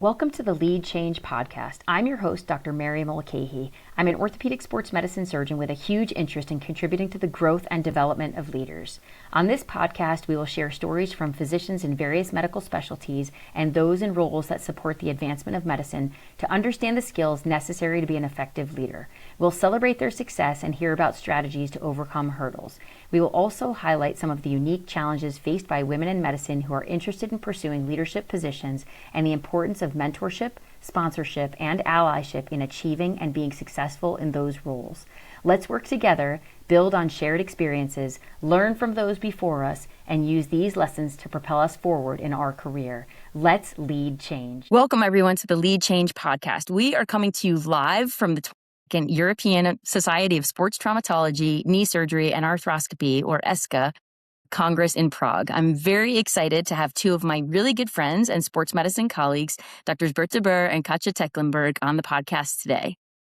Welcome to the Lead Change podcast. I'm your host, Dr. Mary Mulcahy. I'm an orthopedic sports medicine surgeon with a huge interest in contributing to the growth and development of leaders. On this podcast, we will share stories from physicians in various medical specialties and those in roles that support the advancement of medicine to understand the skills necessary to be an effective leader. We'll celebrate their success and hear about strategies to overcome hurdles. We will also highlight some of the unique challenges faced by women in medicine who are interested in pursuing leadership positions and the importance of mentorship, sponsorship, and allyship in achieving and being successful in those roles. Let's work together, build on shared experiences, learn from those before us, and use these lessons to propel us forward in our career. Let's lead change. Welcome, everyone, to the Lead Change podcast. We are coming to you live from the European Society of Sports Traumatology, Knee Surgery, and Arthroscopy, or ESSKA Congress in Prague. I'm very excited to have two of my really good friends and sports medicine colleagues, Drs. Berte and Katja Tecklenburg, on the podcast today.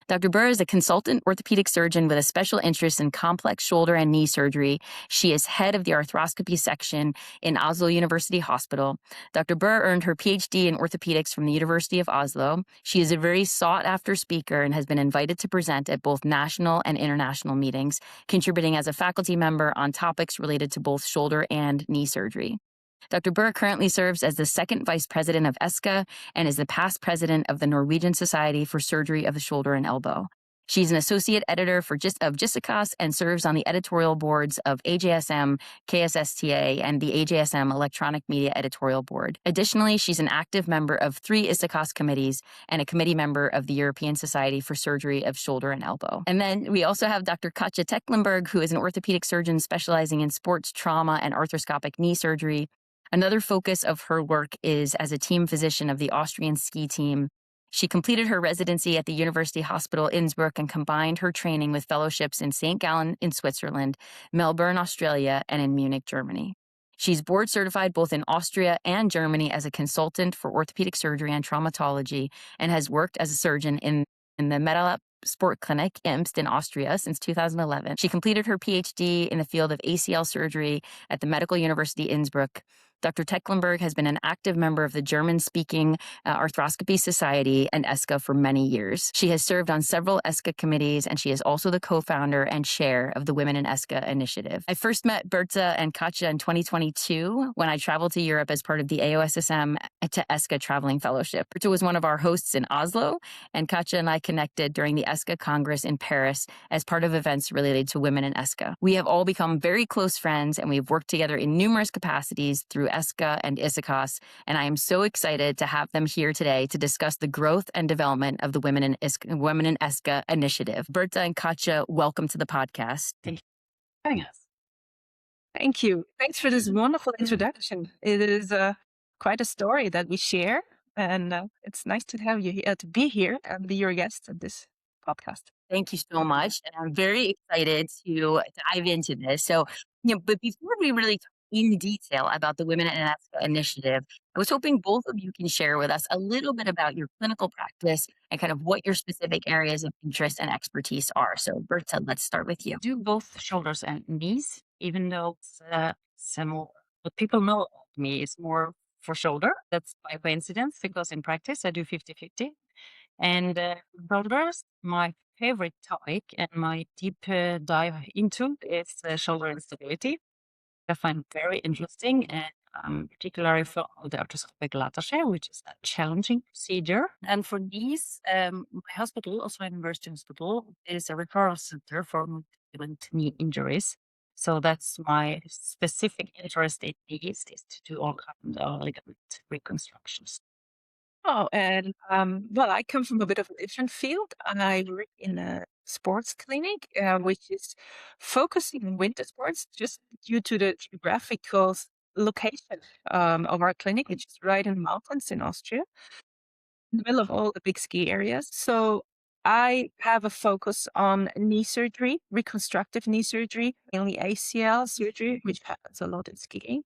Dr. Burr is a consultant orthopedic surgeon with a special interest in complex shoulder and knee surgery. She is head of the arthroscopy section in Oslo University Hospital. Dr. Burr earned her PhD in orthopedics from the University of Oslo. She is a very sought-after speaker and has been invited to present at both national and international meetings, contributing as a faculty member on topics related to both shoulder and knee surgery. Dr. Burr currently serves as the second vice president of ESSKA and is the past president of the Norwegian Society for Surgery of the Shoulder and Elbow. She's an associate editor of JISICAS and serves on the editorial boards of AJSM, KSSTA, and the AJSM Electronic Media Editorial Board. Additionally, she's an active member of 3 ESSKAS committees and a committee member of the European Society for Surgery of Shoulder and Elbow. And then we also have Dr. Katja Tecklenburg, who is an orthopedic surgeon specializing in sports trauma and arthroscopic knee surgery. Another focus of her work is as a team physician of the Austrian ski team. She completed her residency at the University Hospital Innsbruck and combined her training with fellowships in St. Gallen in Switzerland, Melbourne, Australia, and in Munich, Germany. She's board certified both in Austria and Germany as a consultant for orthopedic surgery and traumatology and has worked as a surgeon in the Medalab Sport Clinic, IMST, in Austria since 2011. She completed her PhD in the field of ACL surgery at the Medical University Innsbruck. Dr. Tecklenburg has been an active member of the German-speaking Arthroscopy Society and ESSKA for many years. She has served on several ESSKA committees, and she is also the co-founder and chair of the Women in ESSKA initiative. I first met Berte and Katja in 2022 when I traveled to Europe as part of the AOSSM to ESSKA Traveling Fellowship. Berte was one of our hosts in Oslo, and Katja and I connected during the ESSKA Congress in Paris as part of events related to women in ESSKA. We have all become very close friends, and we've worked together in numerous capacities through ESSKA and ESSKAS, and I am so excited to have them here today to discuss the growth and development of the Women in ESSKA initiative. Berte and Katja, welcome to the podcast. Thank you for having us. Thank you. Thanks for this wonderful introduction. It is quite a story that we share, and it's nice to have you here, to be here and be your guest at this podcast. Thank you so much, and I'm very excited to dive into this. So, but before we really talk in detail about the Women in ESSKA initiative, I was hoping both of you can share with us a little bit about your clinical practice and kind of what your specific areas of interest and expertise are. So, Berta, let's start with you. I do both shoulders and knees, even though what people know of me is more for shoulder. That's by coincidence, because in practice I do 50-50. And shoulders, my favorite topic and my deep dive into is shoulder instability. I find very interesting, and particularly for the arthroscopic lateral, which is a challenging procedure. And for knees, my hospital, also University Hospital, is a referral center for different knee injuries. So that's my specific interest in knees, is to do all kinds of ligament reconstructions. Oh, and well, I come from a bit of a different field, and I work in a sports clinic, which is focusing on winter sports, just due to the geographical location of our clinic, which is right in the mountains in Austria, in the middle of all the big ski areas. So I have a focus on knee surgery, reconstructive knee surgery, mainly ACL surgery, which happens a lot in skiing.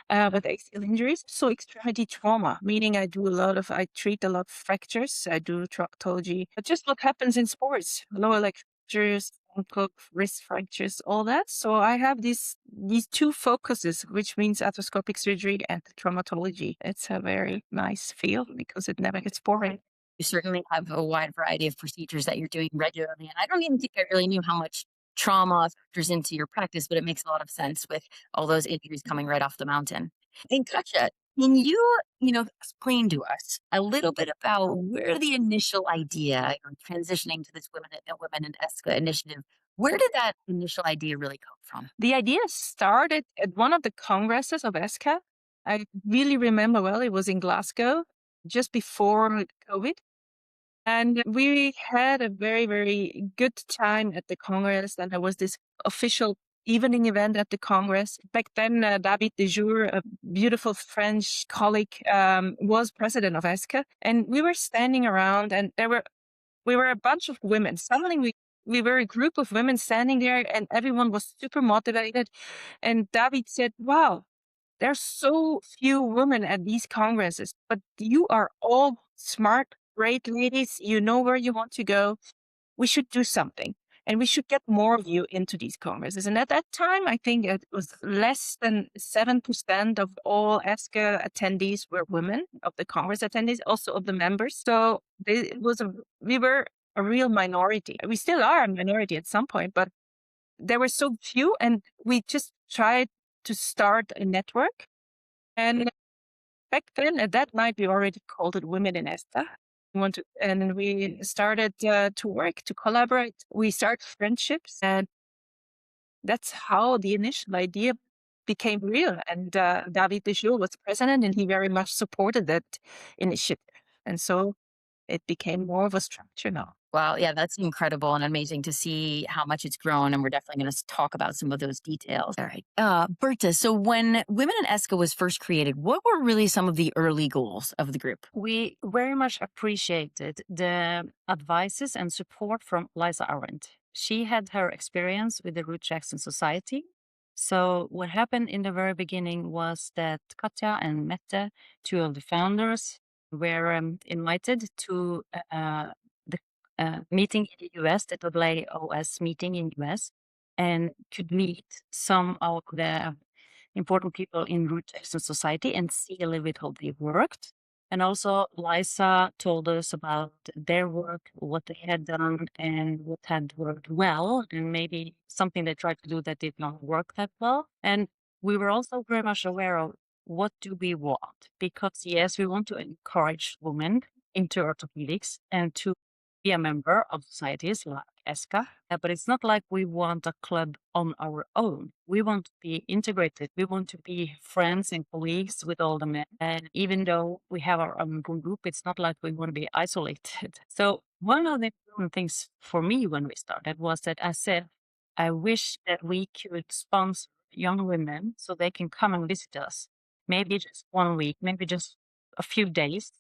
With ACL injuries, so extremity trauma, meaning I treat a lot of fractures, I do traumatology, but just what happens in sports, lower leg fractures, ankle, wrist fractures, all that. So I have these two focuses, which means arthroscopic surgery and traumatology. It's a very nice field because it never gets boring. You certainly have a wide variety of procedures that you're doing regularly. And I don't even think I really knew how much trauma factors into your practice, but it makes a lot of sense with all those injuries coming right off the mountain. And Katja, can you explain to us a little bit about where the initial idea of transitioning to this Women in ESSKA initiative, where did that initial idea really come from? The idea started at one of the congresses of ESSKA. I really remember well, it was in Glasgow just before COVID. And we had a very, very good time at the Congress. And there was this official evening event at the Congress. Back then, David Dejour, a beautiful French colleague, was president of ESSKA. And we were standing around and we were a bunch of women. Suddenly we were a group of women standing there and everyone was super motivated. And David said, wow, there's so few women at these congresses, but you are all smart, great ladies. You know where you want to go. We should do something. And we should get more of you into these congresses. And at that time, I think it was less than 7% of all ESSKA attendees were women, of the Congress attendees, also of the members. So we were a real minority. We still are a minority at some point, but there were so few. And we just tried to start a network. And back then, at that night, we already called it Women in ESSKA. And we started to work, to collaborate. We started friendships, and that's how the initial idea became real. And David Dejour was president, and he very much supported that initiative. And so it became more of a structure now. Wow, yeah, that's incredible and amazing to see how much it's grown. And we're definitely going to talk about some of those details. All right. Berta, so when Women in ESSKA was first created, what were really some of the early goals of the group? We very much appreciated the advices and support from Liza Arendt. She had her experience with the Ruth Jackson Society. So what happened in the very beginning was that Katja and Mette, two of the founders, were invited to the meeting in the US, the AAOS meeting in the US, and could meet some of the important people in Ruth Jackson Society and see a little bit how they worked. And also, Liza told us about their work, what they had done, and what had worked well, and maybe something they tried to do that did not work that well. And we were also very much aware of what do we want, because yes, we want to encourage women into orthopedics and to be a member of societies like ESSKA, but it's not like we want a club on our own. We want to be integrated. We want to be friends and colleagues with all the men. And even though we have our own group, it's not like we want to be isolated. So one of the important things for me when we started was that I said, I wish that we could sponsor young women so they can come and visit us. Maybe just 1 week, maybe just a few days,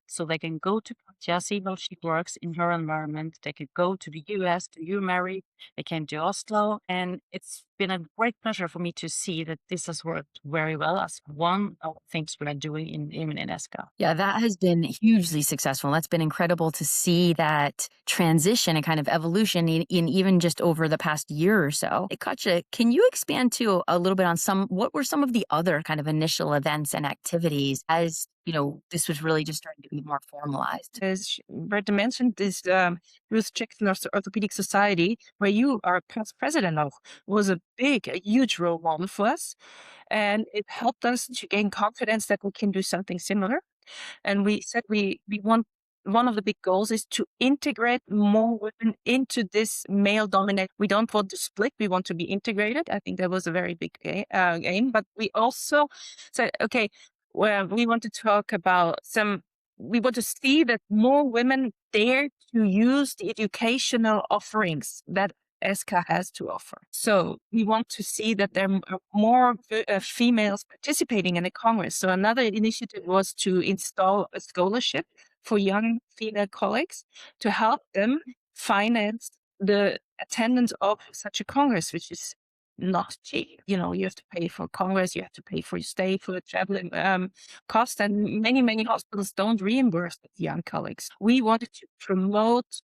so they can go to Katja, see how she works in her environment. They could go to the US, to UMary, they came to Oslo, and it's been a great pleasure for me to see that this has worked very well as one of the things we are doing in ESSKA. Yeah, that has been hugely successful. That's been incredible to see that transition and kind of evolution in even just over the past year or so. Katja, can you expand too a little bit on what were some of the other kind of initial events and activities as this was really just starting to be more formalized? As Berte mentioned, this Ruth Jackson Orthopaedic Society, where you are past president of, was a huge role model for us. And it helped us to gain confidence that we can do something similar. And we said we want, one of the big goals is to integrate more women into this male-dominated. We don't want to split. We want to be integrated. I think that was a very big aim. But we also said, okay, well, we want to talk about we want to see that more women dare to use the educational offerings that ESSKA has to offer. So we want to see that there are more females participating in the Congress. So another initiative was to install a scholarship for young female colleagues to help them finance the attendance of such a Congress, which is not cheap. You have to pay for Congress, you have to pay for your stay, for traveling cost, and many hospitals don't reimburse young colleagues. We wanted to promote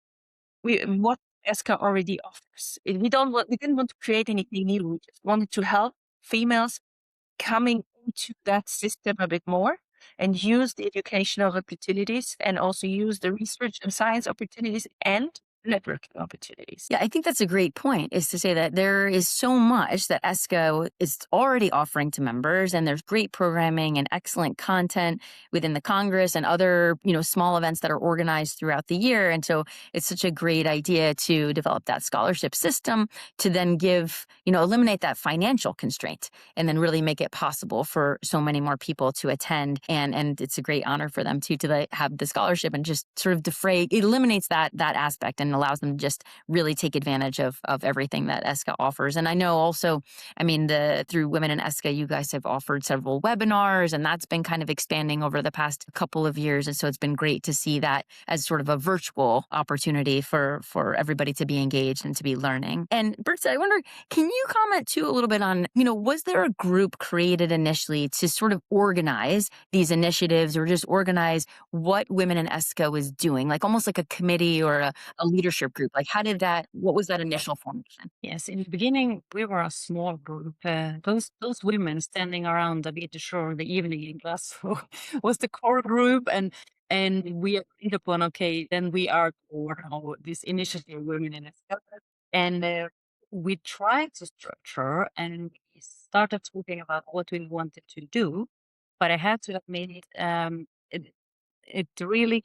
what ESSKA already offers. We didn't want to create anything new. We just wanted to help females coming into that system a bit more and use the educational opportunities and also use the research and science opportunities and networking opportunities. Yeah, I think that's a great point, is to say that there is so much that ESSKA is already offering to members, and there's great programming and excellent content within the Congress and other, small events that are organized throughout the year. And so it's such a great idea to develop that scholarship system to then give, eliminate that financial constraint and then really make it possible for so many more people to attend. And it's a great honor for them to have the scholarship and just sort of it eliminates that aspect and allows them to just really take advantage of everything that ESSKA offers. And I know also, through Women in ESSKA, you guys have offered several webinars, and that's been kind of expanding over the past couple of years. And so it's been great to see that as sort of a virtual opportunity for everybody to be engaged and to be learning. And Berte, I wonder, can you comment too a little bit on, was there a group created initially to sort of organize these initiatives or just organize what Women in ESSKA was doing, like almost like a committee or a leadership group? Like what was that initial formation? Yes, in the beginning, we were a small group. Those women standing around the beach shore in the evening in Glasgow was the core group. And we agreed upon, okay, then we are for this initiative, Women in ESSKA. And we tried to structure and we started talking about what we wanted to do. But I had to admit, it really,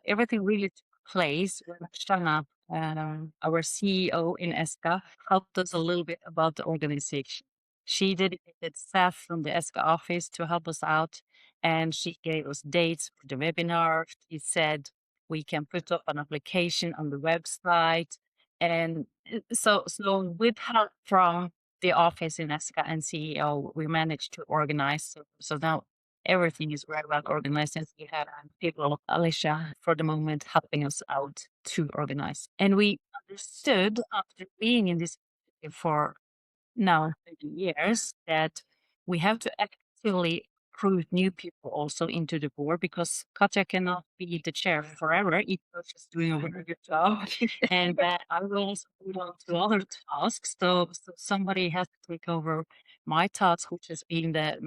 everything really took place when Shana, our CEO in ESSKA, helped us a little bit about the organization. She dedicated staff from the ESSKA office to help us out, and she gave us dates for the webinar. She said we can put up an application on the website. And so with help from the office in ESSKA and CEO, we managed to organize. So now everything is very well organized, and we have people, Alicia, for the moment, helping us out to organize. And we understood after being in this for now 30 years that we have to actively recruit new people also into the board, because Katja cannot be the chair forever, even though she's doing a very good job. And I will also move on to other tasks. So somebody has to take over my task, which is being the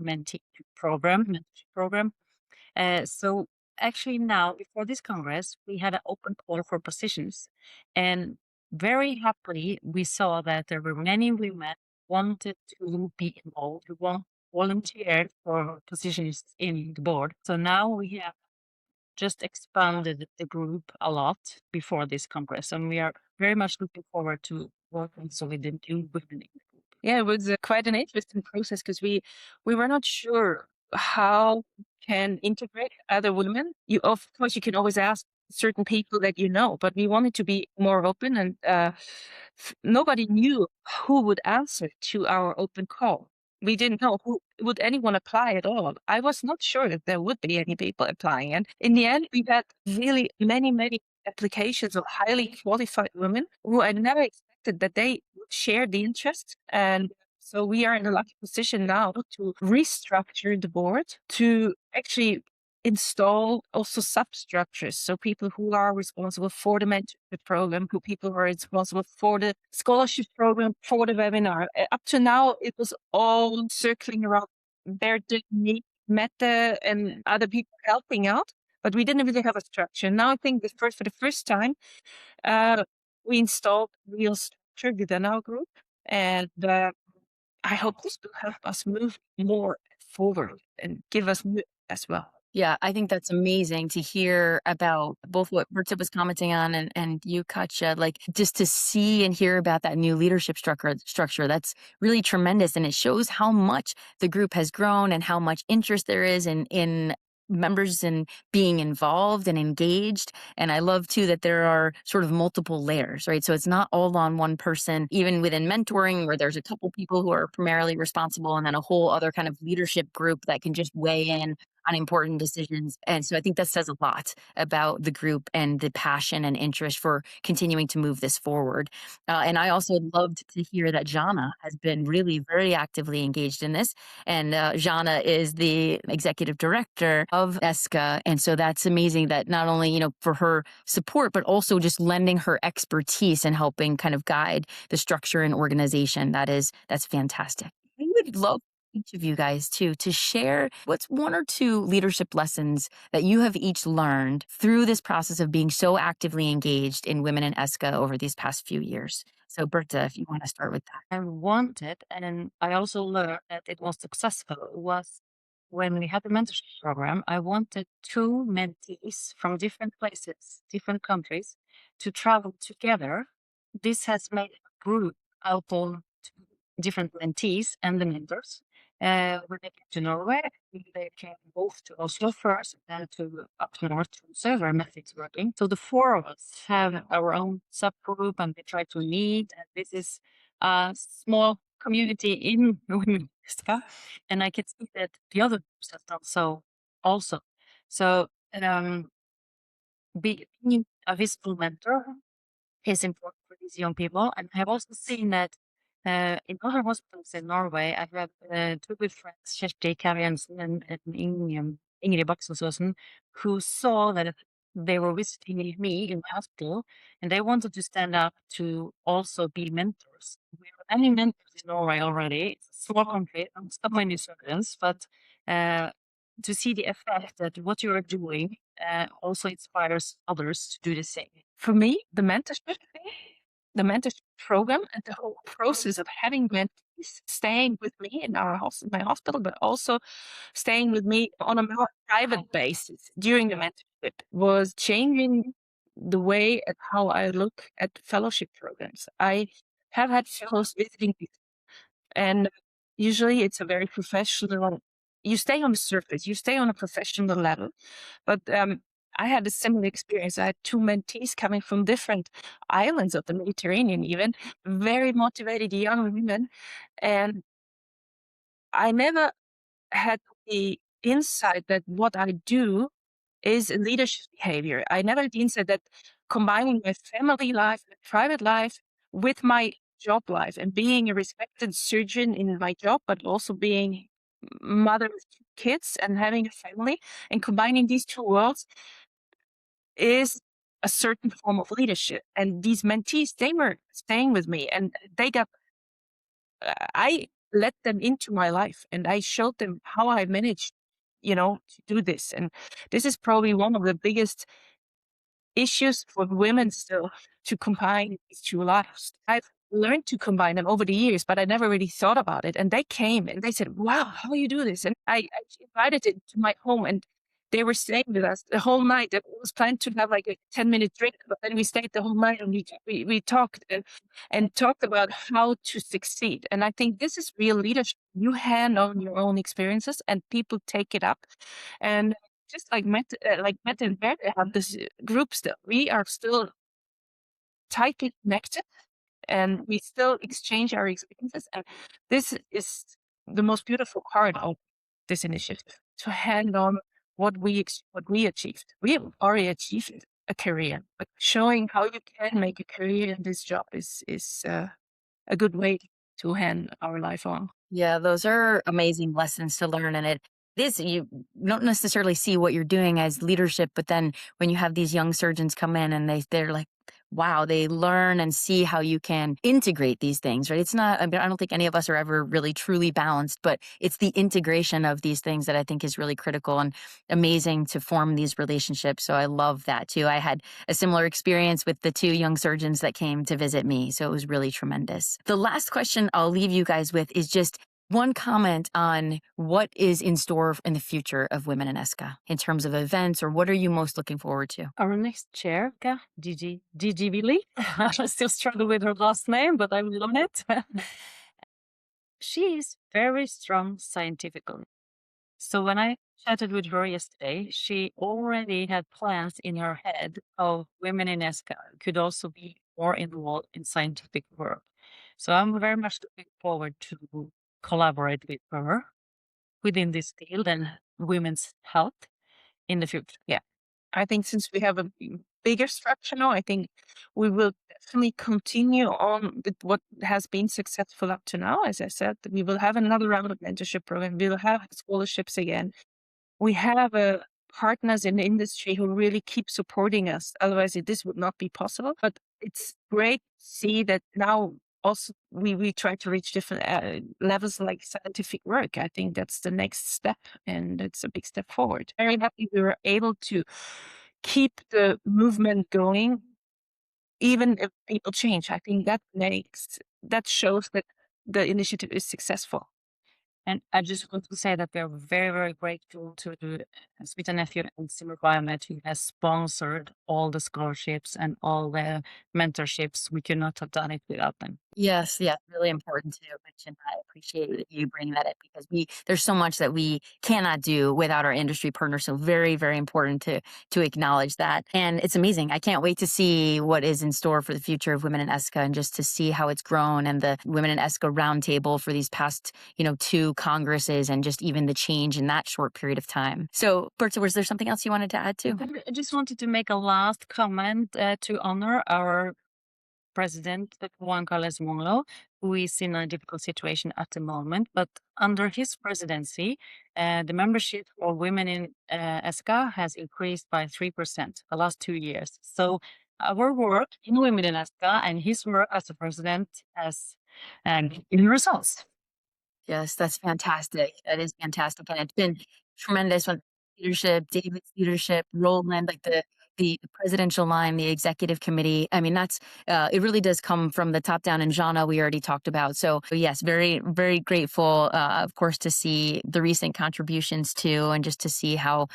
mentorship program. So actually now, before this Congress, we had an open call for positions. And very happily, we saw that there were many women wanted to be involved, who volunteered for positions in the board. So now we have just expanded the group a lot before this Congress, and we are very much looking forward to working so with the new women in the group. Yeah, it was quite an interesting process because we were not sure how can integrate other women. Of course, you can always ask certain people that but we wanted to be more open, and nobody knew who would answer to our open call. We didn't know would anyone apply at all. I was not sure that there would be any people applying. And in the end, we had really many, many applications of highly qualified women who I never expected that they would share the interest. And so we are in a lucky position now to restructure the board to actually install also substructures. So people who are responsible for the mentorship program, people who are responsible for the scholarship program, for the webinar. Up to now, it was all circling around Berte, Mette, and other people helping out, but we didn't really have a structure. Now I think for the first time, we installed real structure within our group, and I hope this will help us move more forward and give us more as well. Yeah, I think that's amazing to hear about both what Berte was commenting on and you, Katja, like just to see and hear about that new leadership structure. That's really tremendous. And it shows how much the group has grown and how much interest there is in members and being involved and engaged. And I love too that there are sort of multiple layers, right? So it's not all on one person, even within mentoring where there's a couple people who are primarily responsible and then a whole other kind of leadership group that can just weigh in on important decisions. And so I think that says a lot about the group and the passion and interest for continuing to move this forward. And I also loved to hear that Jana has been really very actively engaged in this. And Jana is the executive director of ESSKA. And so that's amazing that not only, for her support, but also just lending her expertise and helping kind of guide the structure and organization. That's fantastic. I would love each of you guys to share what's one or two leadership lessons that you have each learned through this process of being so actively engaged in Women in ESSKA over these past few years. So Berta, if you want to start with that. I wanted, and I also learned that it was successful, was when we had the mentorship program, I wanted 2 mentees from different places, different countries, to travel together. This has made a group out of different mentees and the mentors. When they came to Norway, they came both to Oslo first, then to up north to Tromsø, where Method is working. So the 4 of us have our own subgroup, and we try to meet. And this is a small community in Women ESSKA, and I can see that the other groups have done so also. So being a visible mentor is important for these young people. And I have also seen that in other hospitals in Norway, I have 2 good friends, Kjersti Kavjensen and Ingrid Baksåsen, who saw that they were visiting me in my hospital, and they wanted to stand up to also be mentors. We have many mentors in Norway already. It's a small country, not so many surgeons, but to see the effect that what you are doing also inspires others to do the same. For me, the mentorship program and the whole process of having mentees staying with me in my hospital, but also staying with me on a more private basis during the mentorship was changing the way at how I look at fellowship programs. I have had fellows visiting me, and usually it's a very professional. You stay on the surface, you stay on a professional level, but I had a similar experience. I had 2 mentees coming from different islands of the Mediterranean, even very motivated young women. And I never had the insight that what I do is leadership behavior. I never had the insight that combining my family life, my private life with my job life and being a respected surgeon in my job, but also being mother of 2 kids and having a family and combining these 2 worlds is a certain form of leadership. And these mentees, they were staying with me, and they got, I let them into my life, and I showed them how I managed, to do this. And this is probably one of the biggest issues for women still, to combine these 2 lives. I've learned to combine them over the years, but I never really thought about it. And they came and they said, "Wow, how you do this?" And I invited them to my home, and they were staying with us the whole night. It was planned to have like a 10-minute drink, but then we stayed the whole night, and we talked and talked about how to succeed. And I think this is real leadership. You hand on your own experiences, and people take it up. And just like Mette and Berte have this group still. We are still tightly connected, and we still exchange our experiences. And this is the most beautiful part of this initiative, to hand on what we achieved. We have already achieved a career, but showing how you can make a career in this job is a good way to hand our life on. Yeah, those are amazing lessons to learn. And you don't necessarily see what you're doing as leadership, but then when you have these young surgeons come in and they're like, wow, they learn and see how you can integrate these things, right? It's not, I don't think any of us are ever really truly balanced, but it's the integration of these things that I think is really critical and amazing to form these relationships. So I love that too. I had a similar experience with the 2 young surgeons that came to visit me. So it was really tremendous. The last question I'll leave you guys with is just one comment on what is in store in the future of Women in ESSKA in terms of events, or what are you most looking forward to? Our next chair, Gigi Willy. I still struggle with her last name, but I will learn it. She is very strong scientifically. So when I chatted with her yesterday, she already had plans in her head of Women in ESSKA could also be more involved in scientific work. So I'm very much looking forward to collaborate with her within this field and women's health in the future. Yeah. I think since we have a bigger structure now, I think we will definitely continue on with what has been successful up to now. As I said, we will have another round of mentorship program. We will have scholarships again. We have partners in the industry who really keep supporting us. Otherwise, this would not be possible. But it's great to see that now also we try to reach different levels like scientific work. I think that's the next step, and it's a big step forward. Very happy we were able to keep the movement going, even if people change. I think that shows that the initiative is successful. And I just want to say that we are very, very grateful to Smith and Nephew and Zimmer Biomed, who has sponsored all the scholarships and all the mentorships. We could not have done it without them. Yes, yeah, really important to mention that. I appreciate that you bring that up because there's so much that we cannot do without our industry partners. So very, very important to acknowledge that. And it's amazing. I can't wait to see what is in store for the future of Women in ESSKA and just to see how it's grown and the Women in ESSKA roundtable for these past, 2 congresses and just even the change in that short period of time. So, Berta, was there something else you wanted to add too? I just wanted to make a last comment to honor our president, Juan Carlos Monglo, who is in a difficult situation at the moment. But under his presidency, the membership for women in ESSKA has increased by 3% the last 2 years. So our work in Women in ESSKA and his work as the president has given results. Yes, that's fantastic. That is fantastic. And it's been tremendous with leadership, David's leadership, Roland, like the presidential line, the executive committee. I mean, that's it really does come from the top down, and Jana we already talked about. So yes, very, very grateful, of course, to see the recent contributions too, and just to see how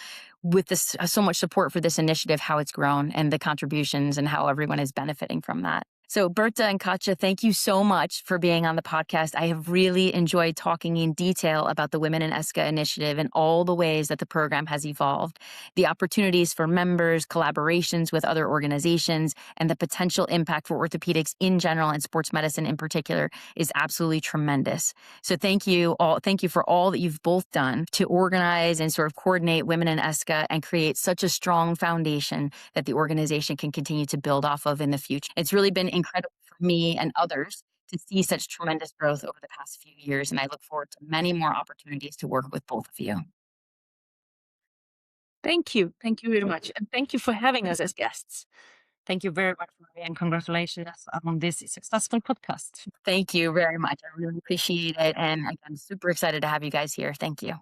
with this so much support for this initiative, how it's grown and the contributions and how everyone is benefiting from that. So Berte and Katja, thank you so much for being on the podcast. I have really enjoyed talking in detail about the Women in ESSKA initiative and all the ways that the program has evolved, the opportunities for members, collaborations with other organizations, and the potential impact for orthopedics in general and sports medicine in particular is absolutely tremendous. So thank you all. Thank you for all that you've both done to organize and sort of coordinate Women in ESSKA and create such a strong foundation that the organization can continue to build off of in the future. It's really been incredible for me and others to see such tremendous growth over the past few years, and I look forward to many more opportunities to work with both of you. Thank you. Thank you very much. And thank you for having us as guests. Thank you very much, Maria, and congratulations on this successful podcast. Thank you very much. I really appreciate it. And I'm super excited to have you guys here. Thank you.